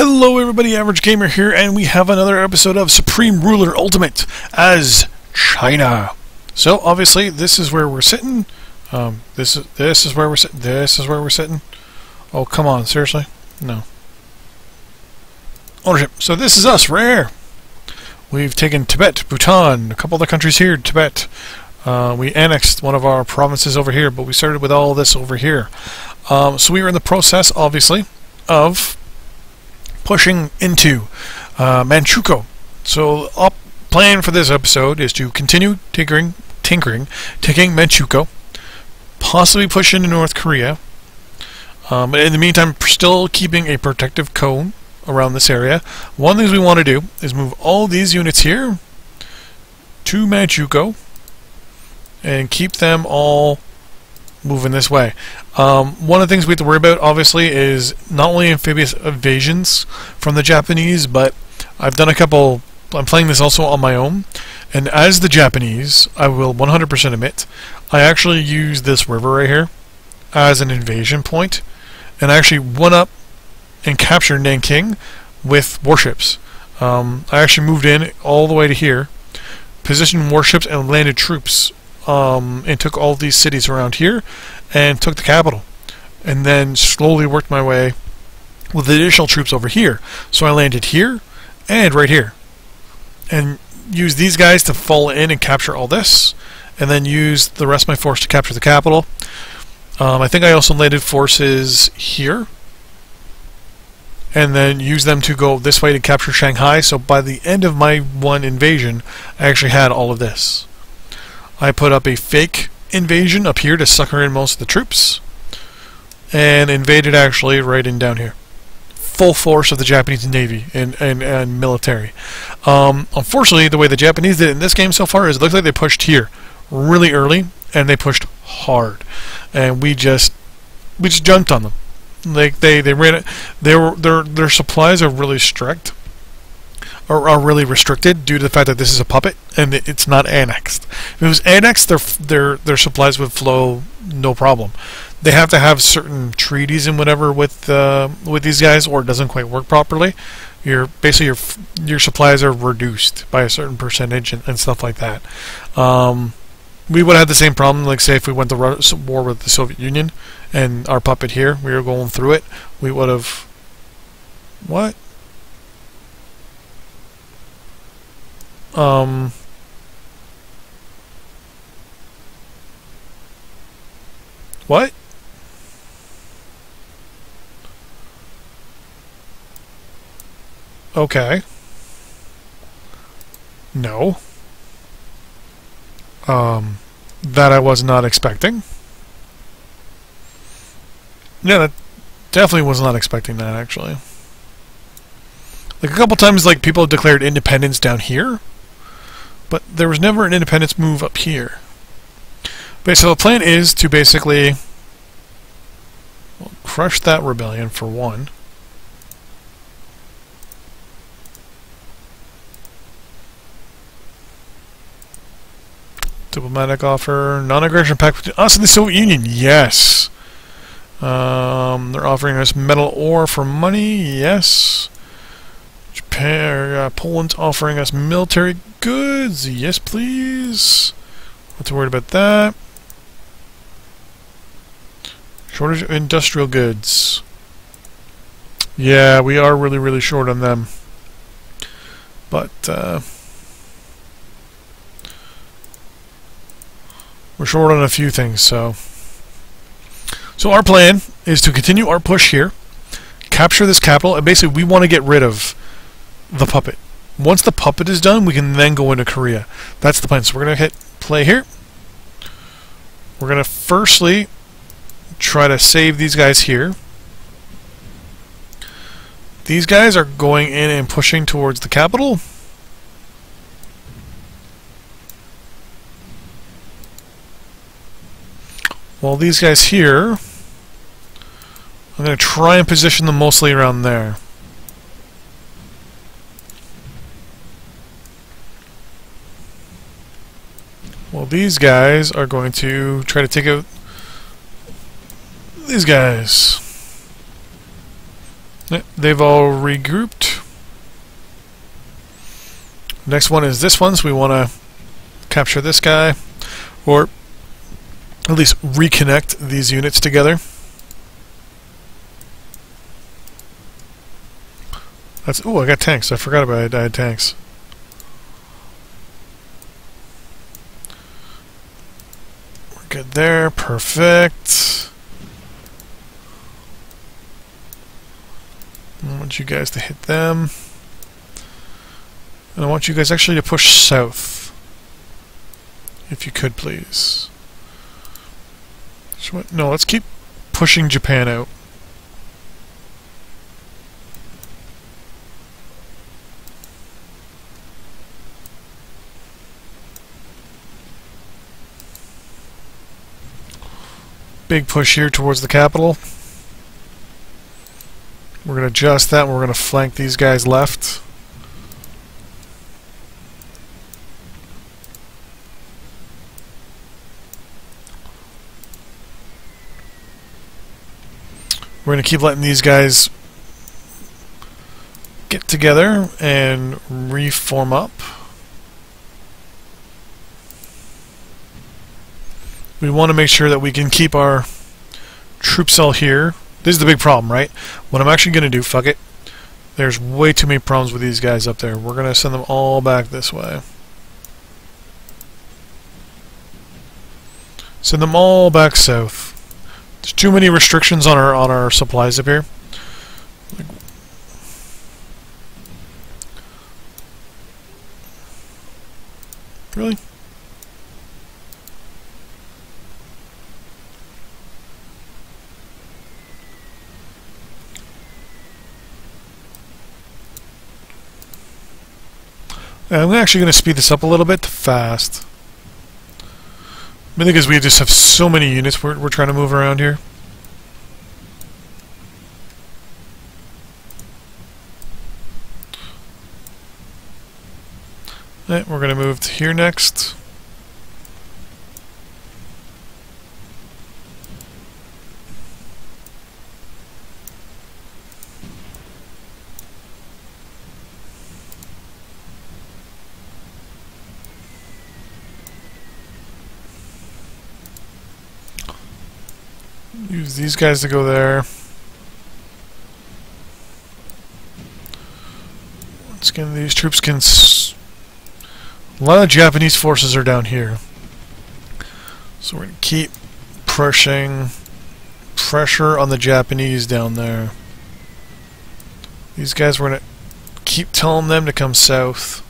Hello everybody, Average Gamer here, and we have another episode of Supreme Ruler Ultimate as China. So obviously this is where we're sitting. This is where we're sitting. This is where we're sitting. Oh come on, seriously? No. Ownership. So this is us, Rare. We've taken Tibet, Bhutan, a couple other countries here, Tibet. We annexed one of our provinces over here, but we started with all this over here. So we are in the process, obviously, of pushing into Manchukuo. So our plan for this episode is to continue tinkering, taking Manchukuo, possibly push into North Korea, but in the meantime still keeping a protective cone around this area. One of the things we want to do is move all these units here to Manchukuo and keep them all moving this way. One of the things we have to worry about, obviously, is not only amphibious invasions from the Japanese, but I've done a couple. I'm playing this also on my own, and as the Japanese, I will 100% admit, I actually use this river right here as an invasion point, and I actually went up and captured Nanking with warships. I actually moved in all the way to here, positioned warships, and landed troops. And took all these cities around here and took the capital, and then slowly worked my way with additional troops over here. So I landed here and right here and used these guys to fall in and capture all this, and then used the rest of my force to capture the capital. I think I also landed forces here and then used them to go this way to capture Shanghai. So by the end of my one invasion, I actually had all of this. I put up a fake invasion up here to sucker in most of the troops, and invaded actually right in down here. Full force of the Japanese Navy and military. Unfortunately, the way the Japanese did it in this game so far is it looks like they pushed here really early, and they pushed hard, and we just jumped on them. Like they ran it. Their supplies are really strict. Are really restricted due to the fact that this is a puppet and it's not annexed. If it was annexed, their supplies would flow no problem. They have to have certain treaties and whatever with these guys, or it doesn't quite work properly. Your supplies are reduced by a certain percentage and stuff like that. We would have the same problem, like say if we went to war with the Soviet Union and our puppet here, we were going through it. We would have what? What? Okay. No. That I was not expecting. Yeah, that definitely was not expecting that, actually. Like, a couple times, like, people have declared independence down here, but there was never an independence move up here. But so the plan is to basically crush that rebellion for one. Diplomatic offer, non-aggression pact between us and the Soviet Union. Yes. They're offering us metal ore for money. Yes. Japan, Poland's offering us military goods. Yes, please. Not too worried about that. Shortage of industrial goods. Yeah, we are really, really short on them. But, we're short on a few things, so... So our plan is to continue our push here, capture this capital, and basically we want to get rid of the puppet. Once the puppet is done, we can then go into Korea. That's the plan. So we're going to hit play here. We're going to firstly try to save these guys here. These guys are going in and pushing towards the capital. While these guys here, I'm going to try and position them mostly around there. Well, these guys are going to try to take out these guys. They've all regrouped. Next one is this one, so we want to capture this guy, or at least reconnect these units together. That's, ooh, I got tanks. I forgot about it. I had tanks. We're good there. Perfect. I want you guys to hit them. And I want you guys actually to push south. If you could, please. No, let's keep pushing Japan out. Big push here towards the capital. We're going to adjust that and we're going to flank these guys left. We're going to keep letting these guys get together and reform up. We want to make sure that we can keep our troop cell here. This is the big problem, right? What I'm actually going to do, fuck it. There's way too many problems with these guys up there. We're going to send them all back this way. Send them all back south. There's too many restrictions on our supplies up here. Really? I'm actually going to speed this up a little bit fast. Mainly because we just have so many units we're trying to move around here. Alright, we're going to move to here next. Use these guys to go there. Once again, these troops can... A lot of Japanese forces are down here. So we're going to keep pushing pressure on the Japanese down there. These guys, we're going to keep telling them to come south.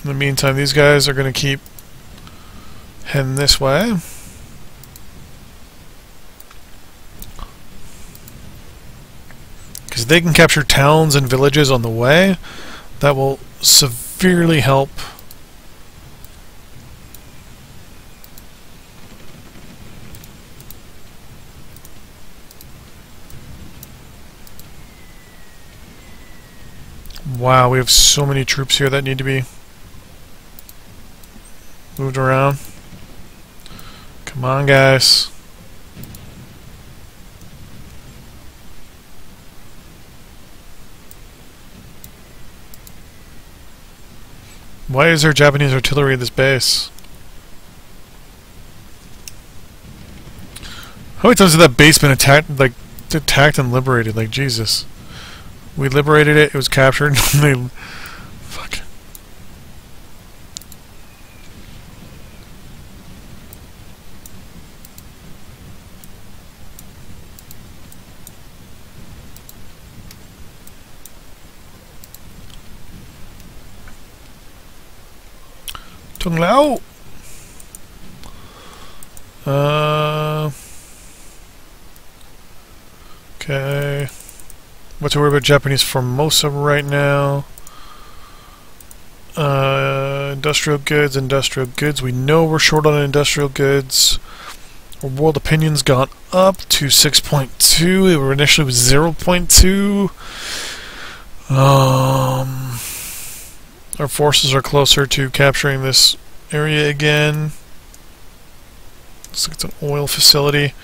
In the meantime, these guys are going to keep heading this way. Because they can capture towns and villages on the way. That will severely help. Wow, we have so many troops here that need to be moved around. Come on, guys. Why is there Japanese artillery at this base? How many times has that base been attacked and liberated? Like, Jesus. We liberated it, it was captured, they... Fuck. Tung Lao! Okay. What to worry about Japanese Formosa right now? Industrial goods. We know we're short on industrial goods. Our world opinion's gone up to 6.2. It were initially was 0.2. Our forces are closer to capturing this area again. Looks like it's an oil facility.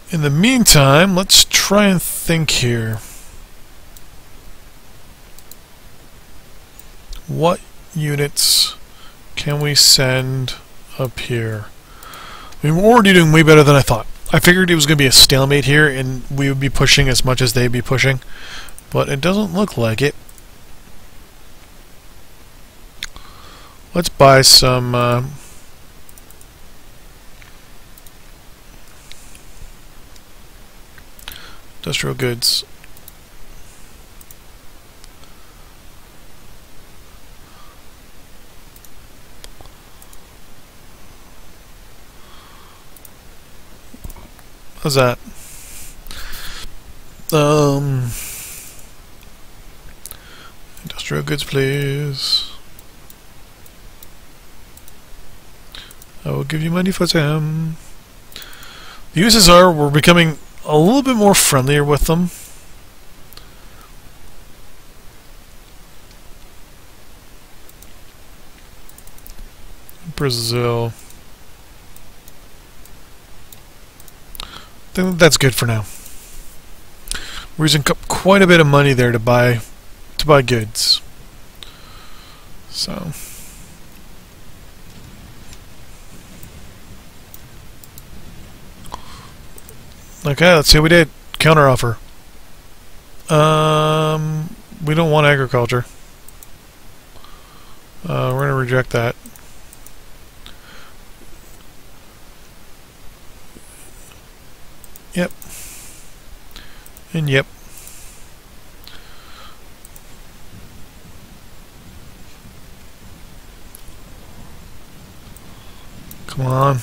In the meantime, let's try and think here. What units can we send up here? I mean, we're already doing way better than I thought. I figured it was going to be a stalemate here and we would be pushing as much as they'd be pushing, but it doesn't look like it. Let's buy some industrial goods. How's that? Industrial goods, please. I will give you money for them. The USSR, we're becoming a little bit more friendlier with them. Brazil. I think that's good for now. We're using quite a bit of money there to buy goods. So okay, let's see what we did. Counteroffer. We don't want agriculture. We're gonna reject that. Yep. And yep. Come on.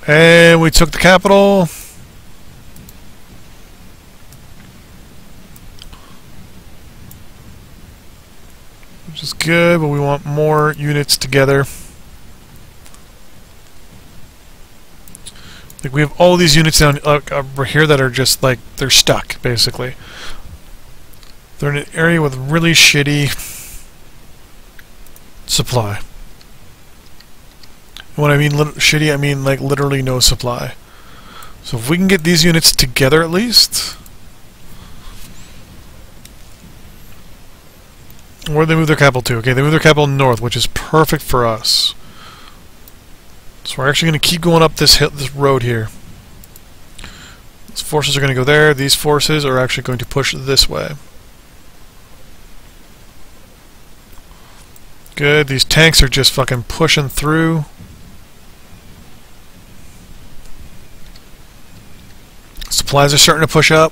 And we took the capital. Which is good, but we want more units together. Like we have all these units down over here that are just like, they're stuck, basically. They're in an area with really shitty supply. And when I mean shitty, I mean like literally no supply. So if we can get these units together at least. Where do they move their capital to? Okay, they move their capital north, which is perfect for us. So we're actually going to keep going up this road here. These forces are going to go there. These forces are actually going to push this way. Good. These tanks are just fucking pushing through. Supplies are starting to push up.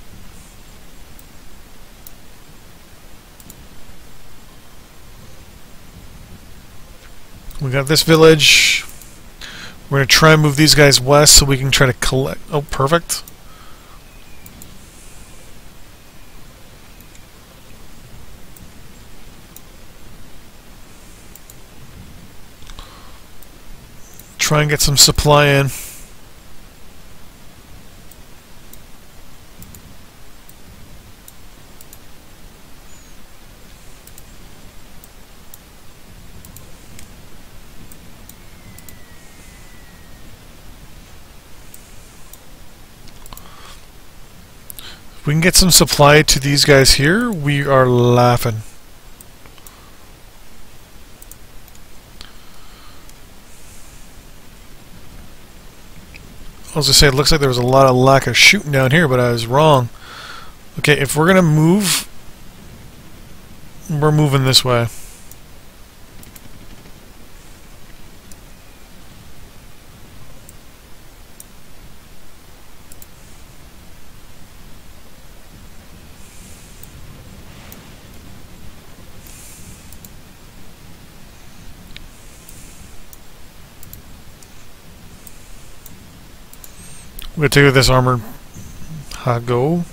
We got this village. We're going to try and move these guys west so we can try to collect... Oh, perfect. Try and get some supply in. If we can get some supply to these guys here, we are laughing. I was gonna say, it looks like there was a lot of lack of shooting down here, but I was wrong. Okay, if we're gonna move, we're moving this way. We're gonna take this armored Hago.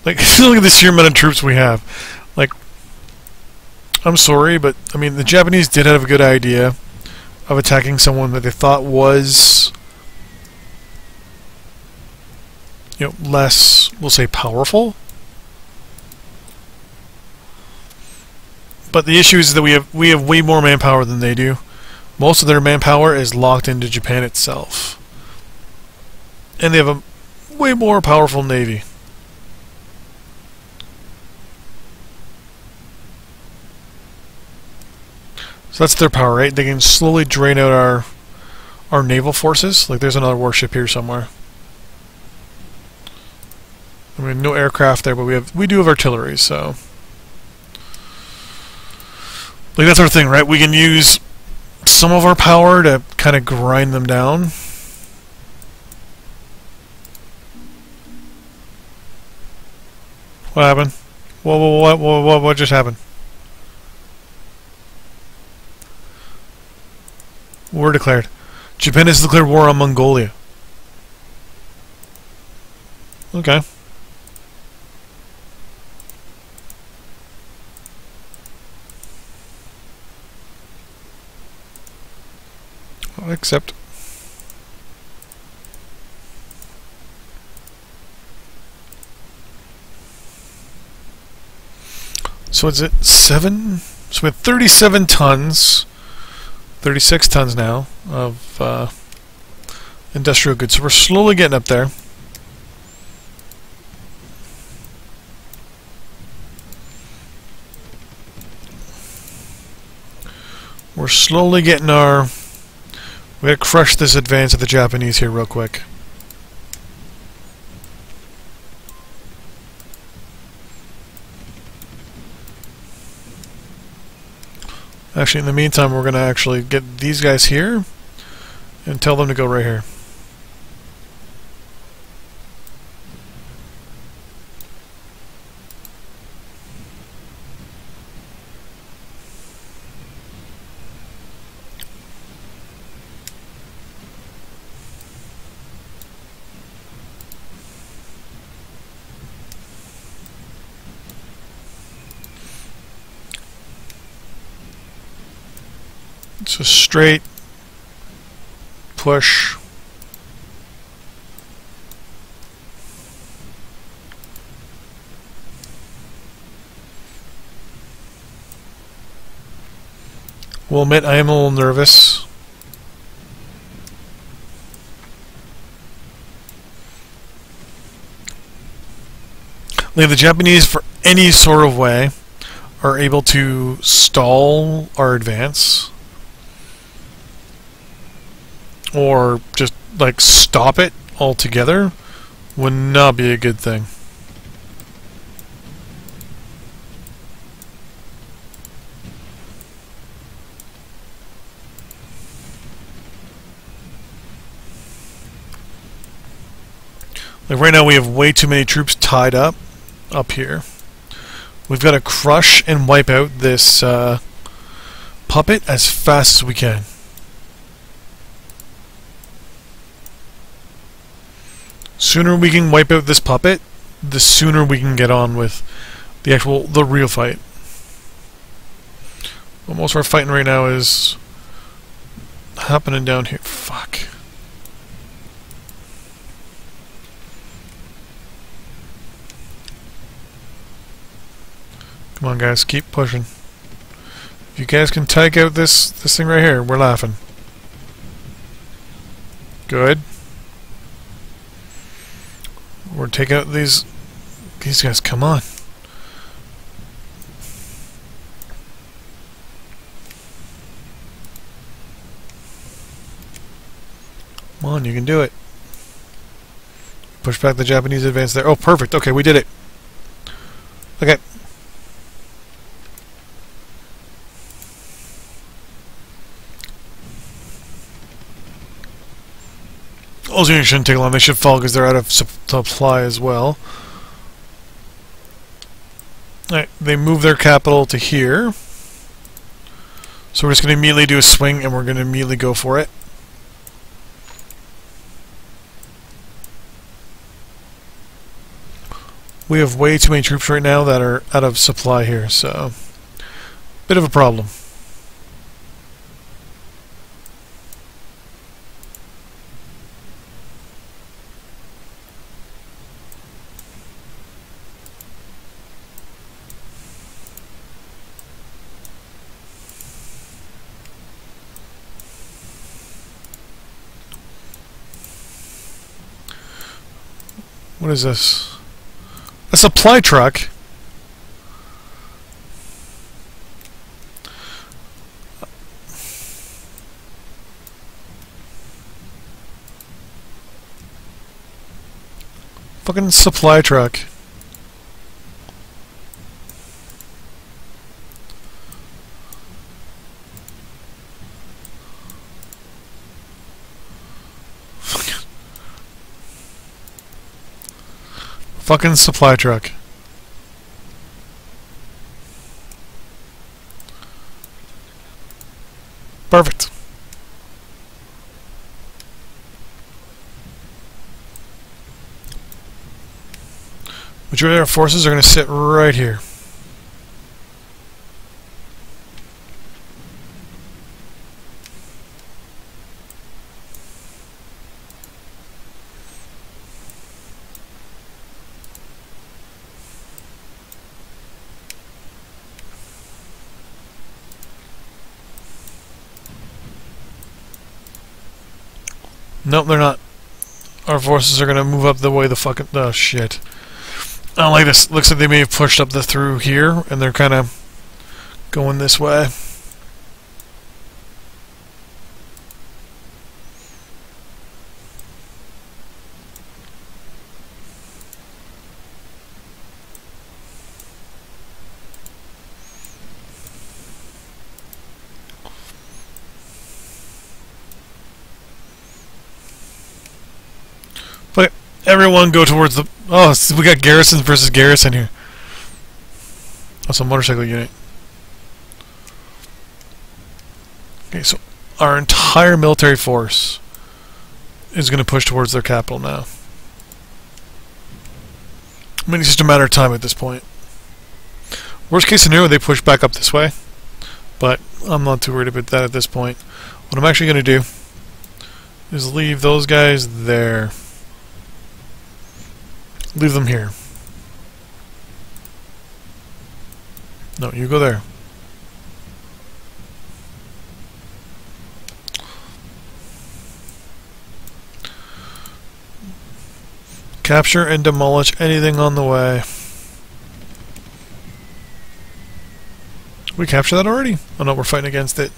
Like, look at the sheer amount of troops we have. Like, I'm sorry, but I mean, the Japanese did have a good idea of attacking someone that they thought was, you know, less, we'll say, powerful. But the issue is that we have way more manpower than they do. Most of their manpower is locked into Japan itself. And they have a way more powerful navy. So that's their power, right? They can slowly drain out our naval forces. Like, there's another warship here somewhere. I mean, no aircraft there, but we do have artillery, so... Like, that's our thing, right? We can use some of our power to kind of grind them down. What happened? What just happened? War declared. Japan has declared war on Mongolia. Okay. I'll accept. So it's at 7? So we have 37 tons, 36 tons now of industrial goods. So we're slowly getting up there. We're slowly getting our... We gotta crush this advance of the Japanese here real quick. Actually, in the meantime, we're gonna actually get these guys here and tell them to go right here. So straight push. Will admit I am a little nervous. Like, the Japanese, for any sort of way, are able to stall our advance. Or just, like, stop it altogether would not be a good thing. Like, right now we have way too many troops tied up here. We've got to crush and wipe out this puppet as fast as we can. Sooner we can wipe out this puppet, the sooner we can get on with the real fight. Well, most of our fighting right now is happening down here. Fuck. Come on, guys, keep pushing. If you guys can take out this thing right here, we're laughing. Good. We're taking out these guys. Come on. Come on, you can do it. Push back the Japanese advance there. Oh, perfect. Okay, we did it. Okay. Those units shouldn't take long. They should fall because they're out of supply as well. Alright, they move their capital to here. So we're just going to immediately do a swing and we're going to immediately go for it. We have way too many troops right now that are out of supply here, so bit of a problem. What is this? A supply truck? Fucking supply truck. Fucking supply truck. Perfect. Majority of our forces are going to sit right here. Nope, they're not. Our forces are going to move up the way the fucking... Oh, shit. I don't like this. Looks like they may have pushed up the through here, and they're kind of going this way. But everyone go towards the... Oh, so we got garrison versus garrison here. That's a motorcycle unit. Okay, so our entire military force is going to push towards their capital now. I mean, it's just a matter of time at this point. Worst case scenario, they push back up this way. But I'm not too worried about that at this point. What I'm actually going to do is leave those guys there. Leave them here. No, you go there. Capture and demolish anything on the way. We captured that already? Oh no, we're fighting against it.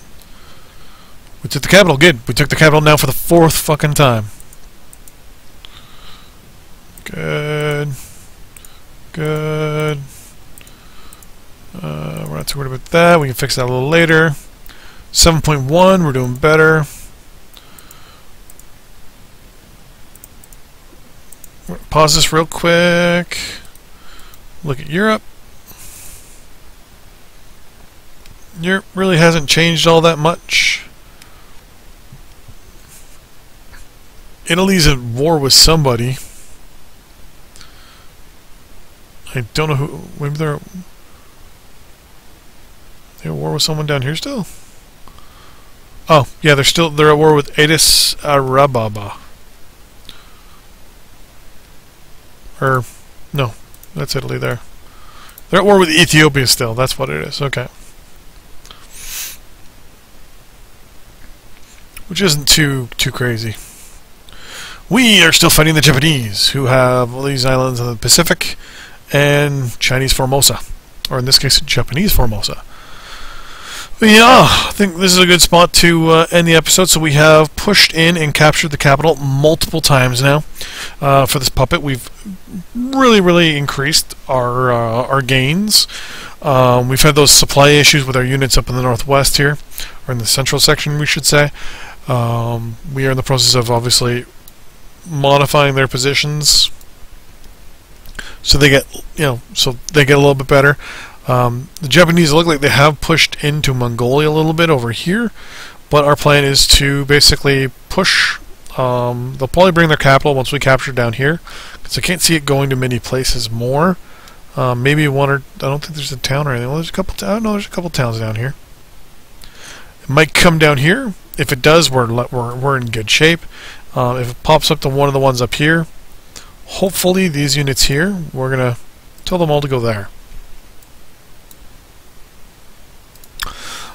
We took the capital. Good. We took the capital now for the 4th fucking time. Good. Good. We're not too worried about that. We can fix that a little later. 7.1, we're doing better. Pause this real quick. Look at Europe. Europe really hasn't changed all that much. Italy's at war with somebody. I don't know who. Maybe they're at war with someone down here still. Oh yeah, they're at war with Addis Ababa. Or no, that's Italy there. They're at war with Ethiopia still. That's what it is. Okay. Which isn't too crazy. We are still fighting the Japanese, who have all these islands in the Pacific, and Chinese Formosa, or in this case, Japanese Formosa. But yeah, I think this is a good spot to end the episode. So we have pushed in and captured the capital multiple times now. For this puppet, we've really increased our gains. We've had those supply issues with our units up in the northwest here, or in the central section, we should say. We are in the process of obviously modifying their positions so they get, so they get a little bit better. The Japanese look like they have pushed into Mongolia a little bit over here, but our plan is to basically push. They'll probably bring their capital once we capture down here, because I can't see it going to many places more. Maybe one or I don't think there's a town or anything. Well, there's a couple. No, there's a couple towns down here. It might come down here. If it does, we're in good shape. If it pops up to one of the ones up here, hopefully these units here, we're gonna tell them all to go there.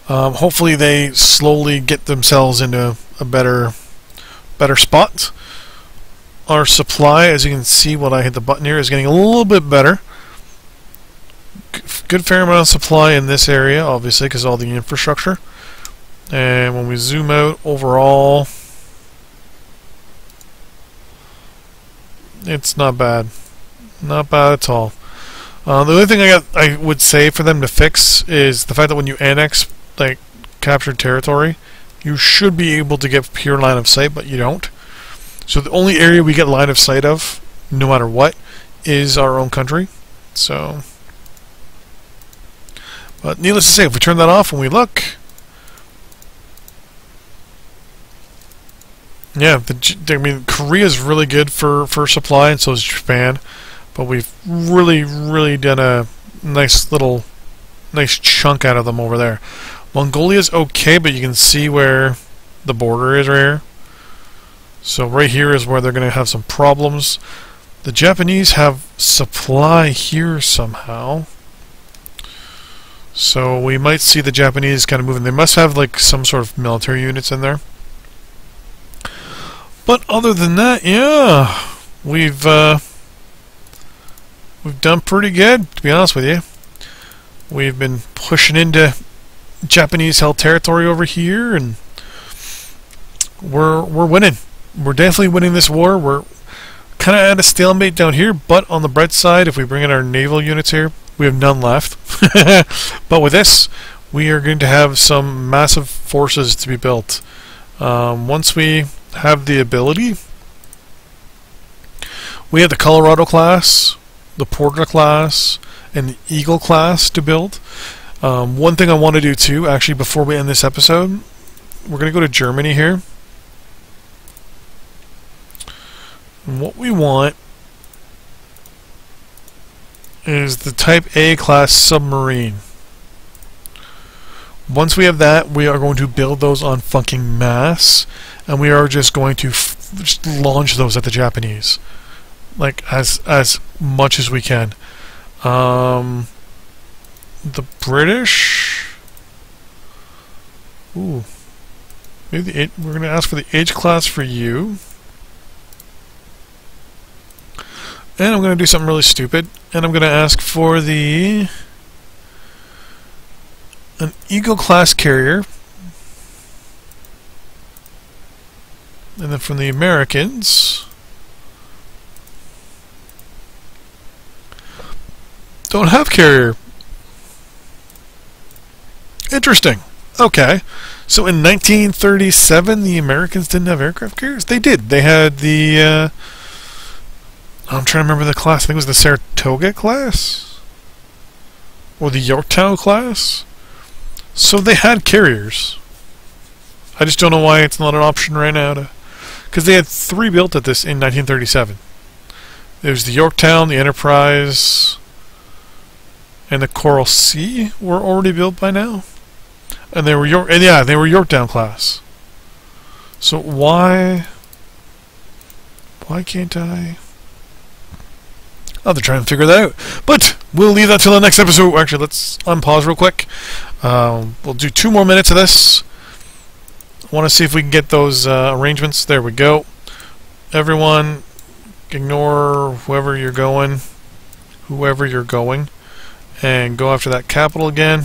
Hopefully they slowly get themselves into a better spot. our supply, as you can see when I hit the button here, is getting a little bit better. Good fair amount of supply in this area, obviously, because of all the infrastructure. And when we zoom out overall, it's not bad. Not bad at all. The only thing I would say for them to fix is the fact that when you annex, like, captured territory, you should be able to get pure line of sight, but you don't. So the only area we get line of sight of, no matter what, is our own country. So, but needless to say, if we turn that off and we look, yeah, I mean, Korea's really good for supply, and so is Japan. But we've really done a nice chunk out of them over there. Mongolia's okay, but you can see where the border is right here. So right here is where they're going to have some problems. The Japanese have supply here somehow. So we might see the Japanese kind of moving. They must have like some sort of military units in there. But other than that, yeah, we've done pretty good, to be honest with you. We've been pushing into Japanese-held territory over here, and we're winning. We're definitely winning this war. We're kind of at a stalemate down here, but on the bright side, if we bring in our naval units here, we have none left. But with this, we are going to have some massive forces to be built. Once we have the ability, we have the Colorado class, the Porter class, and the Eagle class to build. One thing I want to do too, actually, before we end this episode, we're going to go to Germany here. And what we want is the Type A class submarine. Once we have that, we are going to build those on fucking mass, and we are just going to just launch those at the Japanese, like as much as we can. The British, ooh, maybe we're going to ask for the H class for you, and I'm going to do something really stupid, and I'm going to ask for an Eagle class carrier, and then from the Americans, don't have carrier. Interesting. Okay, so in 1937 the Americans didn't have aircraft carriers? They did. They had the I'm trying to remember the class. I think it was the Saratoga class or the Yorktown class. So they had carriers. I just don't know why it's not an option right now, because they had 3 built at this in 1937. There's the Yorktown, the Enterprise, and the Coral Sea were already built by now, and they were they were Yorktown class. So why can't I? I'll have to try and figure that out. But we'll leave that till the next episode. Actually, let's unpause real quick. We'll do 2 more minutes of this. I want to see if we can get those arrangements. There we go. Everyone, ignore whoever you're going, and go after that capital again.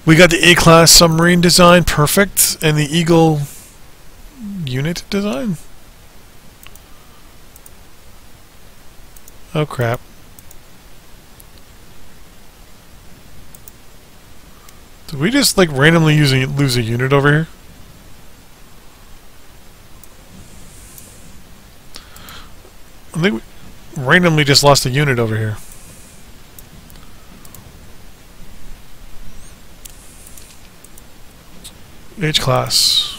We got the A-class submarine design, perfect, and the Eagle unit design. Oh crap. Did we just like randomly lose a unit over here? I think we randomly just lost a unit over here. H class.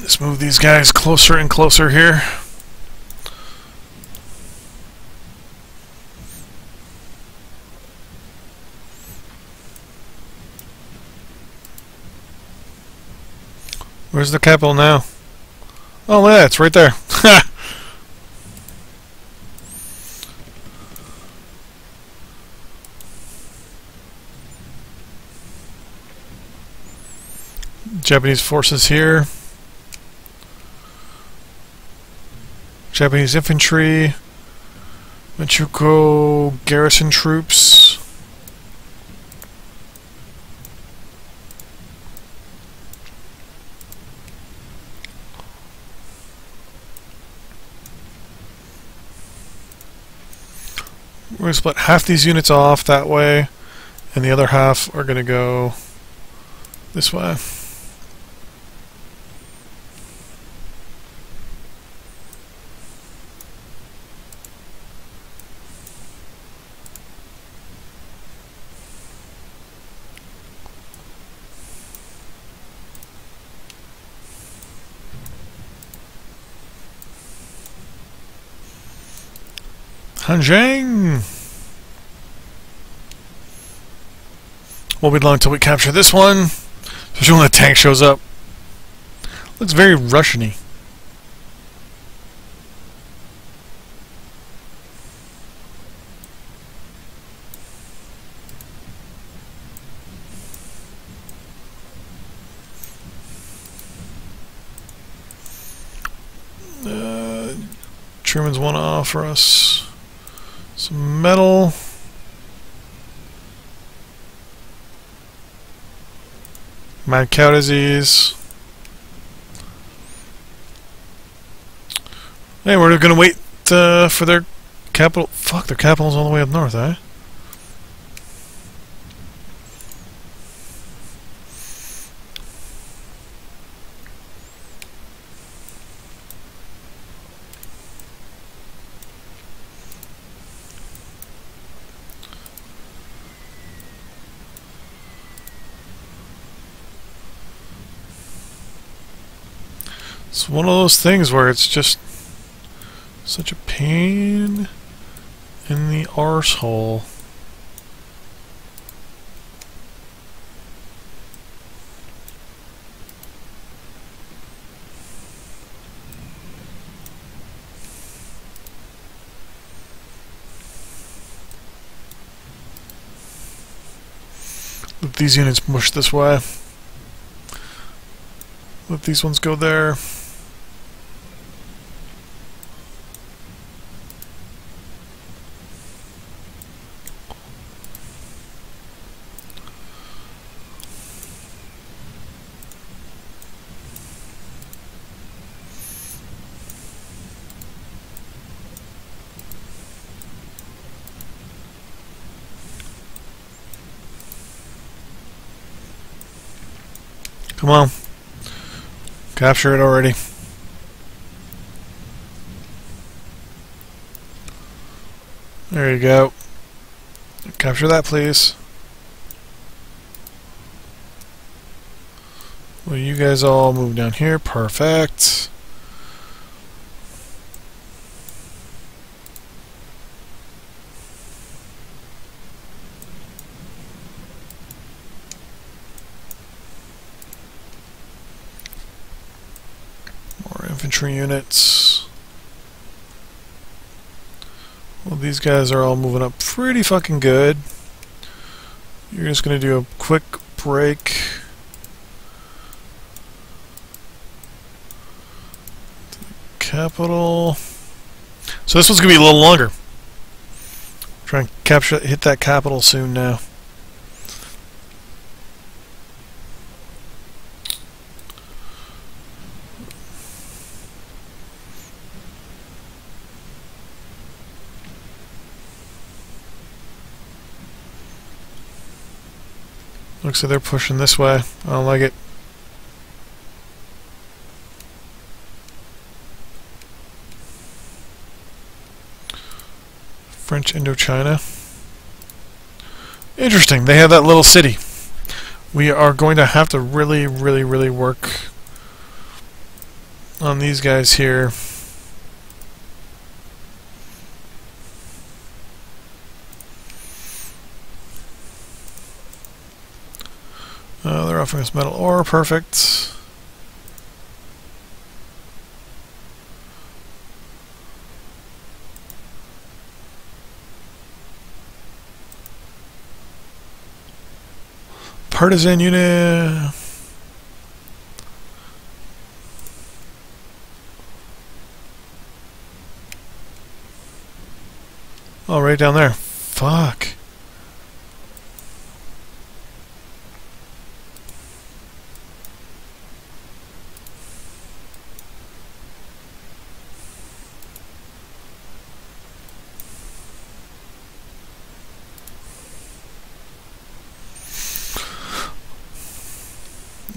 Let's move these guys closer and closer here. Where's the capital now? Oh, yeah, it's right there. Japanese forces here. Japanese infantry. Manchukuo garrison troops. We're going to split half these units off that way, and the other half are going to go this way. Hanzheng! Won't be long until we capture this one, especially when the tank shows up. Looks very Russian-y. Truman's want to offer us some metal. Mad cow disease. Hey, we're gonna wait for their capital. Fuck, their capital's all the way up north, eh? It's one of those things where it's just such a pain in the arsehole. Let these units push this way. Let these ones go there. Come on. Capture it already. There you go. Capture that, please. Well, you guys all move down here. Perfect. Infantry units. Well, these guys are all moving up pretty fucking good. You're just going to do a quick break. Capital. So this one's going to be a little longer. Try and hit that capital soon now. Looks like they're pushing this way. I don't like it. French Indochina. Interesting. They have that little city. We are going to have to really work on these guys here. They're offering us metal ore. Perfect. Partisan unit. right down there. Fuck.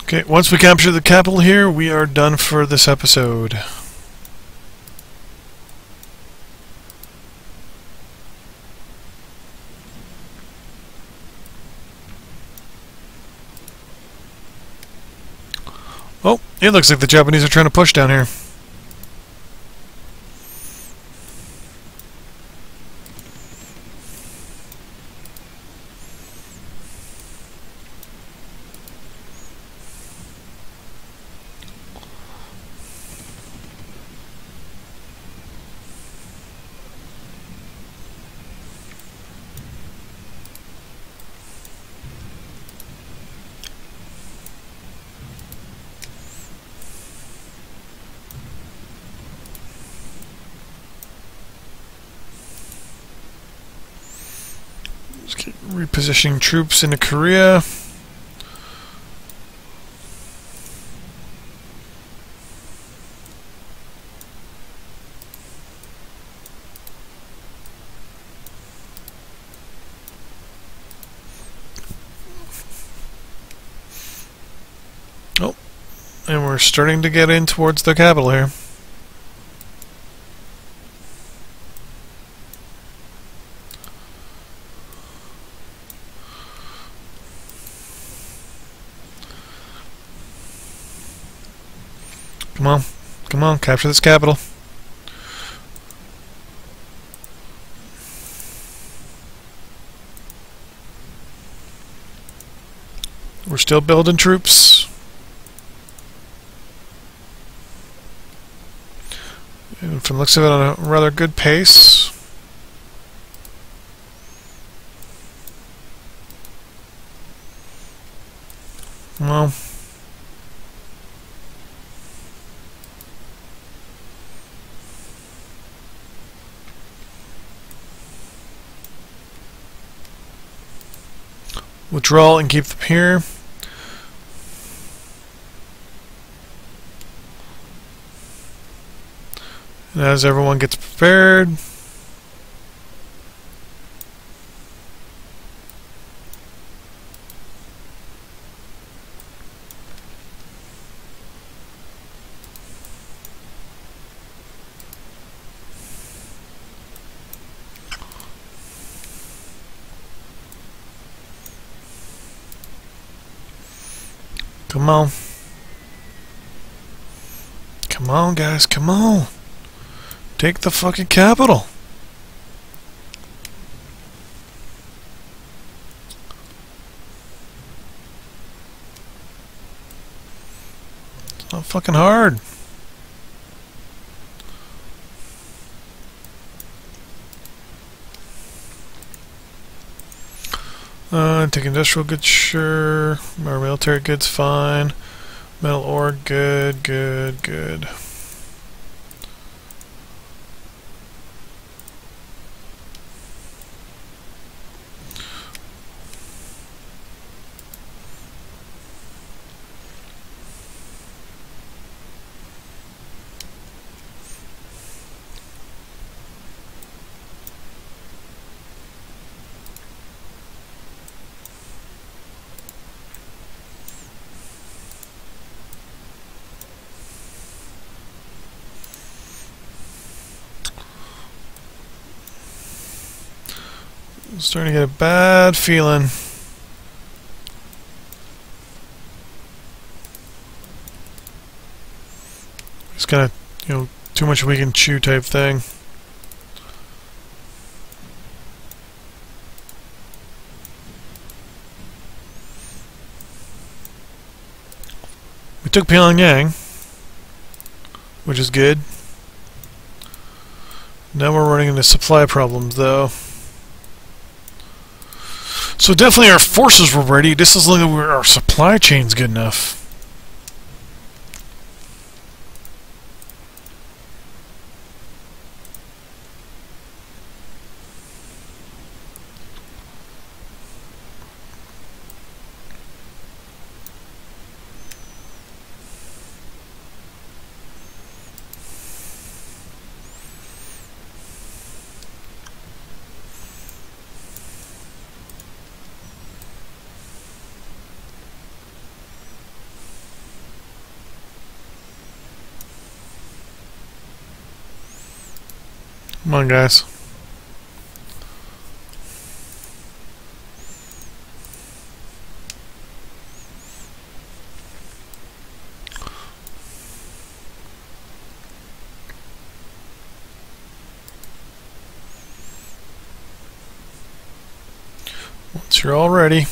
Okay, once we capture the capital here, we are done for this episode. Oh, it looks like the Japanese are trying to push down here. Let's keep repositioning troops into Korea. Oh, and we're starting to get in towards the capital here. Come on. Come on, capture this capital. We're still building troops. And from the looks of it, on a rather good pace. Well, withdraw and keep them here. And as everyone gets prepared, come on. Come on, guys, come on. Take the fucking capital. It's not fucking hard. Take industrial goods, sure. Our military goods, fine. Metal ore, good, good, good. I'm starting to get a bad feeling. It's kind of, too much we can chew type thing. We took Pyongyang, which is good. Now we're running into supply problems, though. So definitely our forces were ready. This is like where our supply chain's good enough. Come on, guys. Once you're all ready.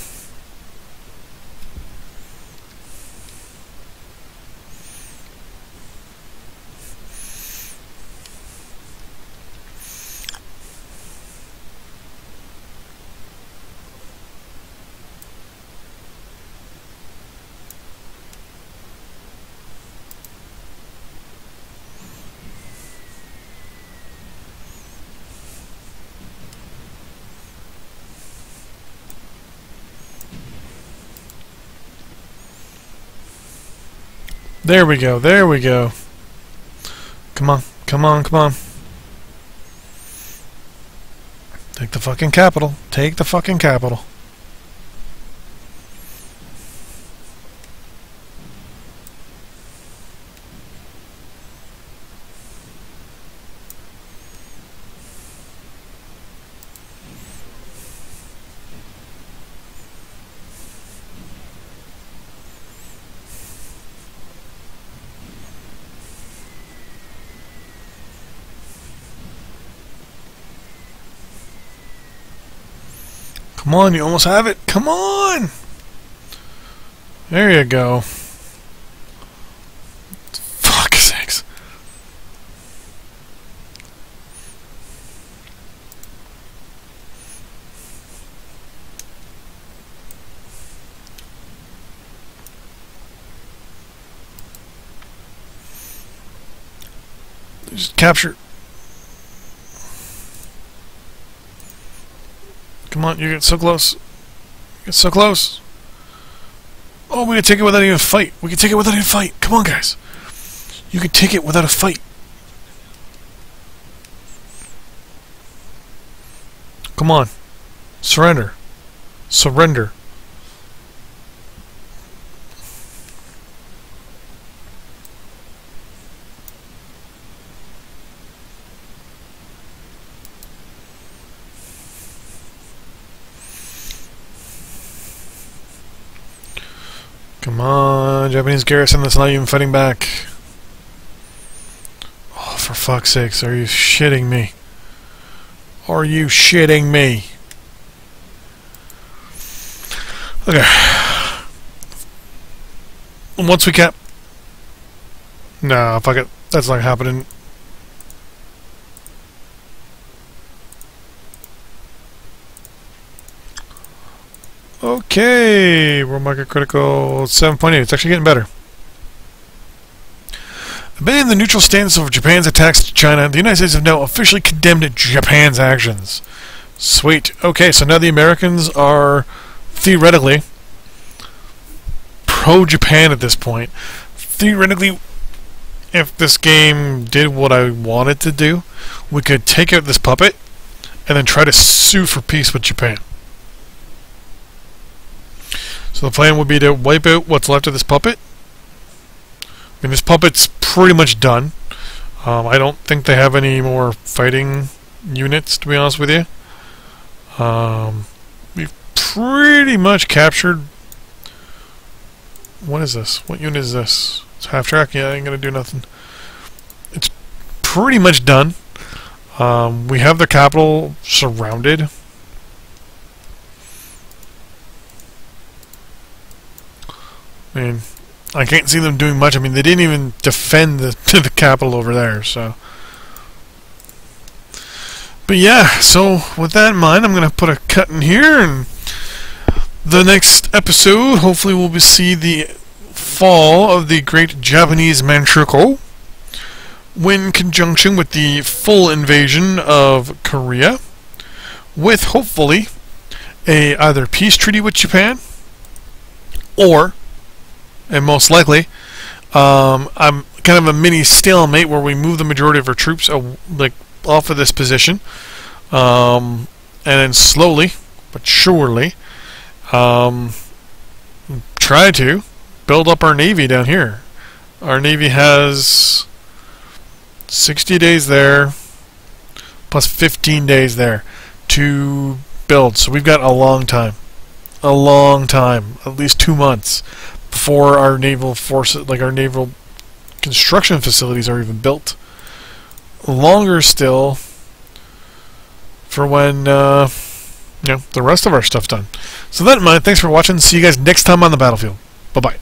There we go, there we go. Come on, come on, come on. Take the fucking capital. Take the fucking capital. Come on, you almost have it. Come on! There you go. Fuck's sakes. Just capture. Come on, you get so close. You get so close. Oh, we can take it without even a fight. We can take it without even a fight. Come on, guys. You can take it without a fight. Come on. Surrender. Surrender. Come on, Japanese garrison that's not even fighting back. Oh, for fuck's sakes, are you shitting me? Are you shitting me? Okay. Once we cap... Nah, fuck it. That's not happening. Okay, world market critical 7.8. It's actually getting better. Abandoning the neutral stance over Japan's attacks to China, the United States have now officially condemned Japan's actions. Sweet. Okay, so now the Americans are theoretically pro-Japan at this point. Theoretically, if this game did what I wanted to do, we could take out this puppet and then try to sue for peace with Japan. So the plan would be to wipe out what's left of this puppet. I mean, this puppet's pretty much done. I don't think they have any more fighting units, to be honest with you. We've pretty much captured... What is this? What unit is this? It's half track? Yeah, I ain't gonna do nothing. It's pretty much done. We have the capital surrounded. I mean, I can't see them doing much. I mean, they didn't even defend the capital over there, so... But yeah, so with that in mind, I'm going to put a cut in here, and the next episode, hopefully we'll see the fall of the great Japanese Manchukuo, in conjunction with the full invasion of Korea, with hopefully a either peace treaty with Japan, or... and most likely, I'm kind of a mini stalemate where we move the majority of our troops off of this position, and then slowly but surely try to build up our navy down here. Our navy has 60 days there, plus 15 days there to build. So we've got a long time, at least 2 months before our naval forces, like our naval construction facilities, are even built. Longer still for when the rest of our stuff's done. So that in mind, thanks for watching. See you guys next time on the battlefield. Bye bye.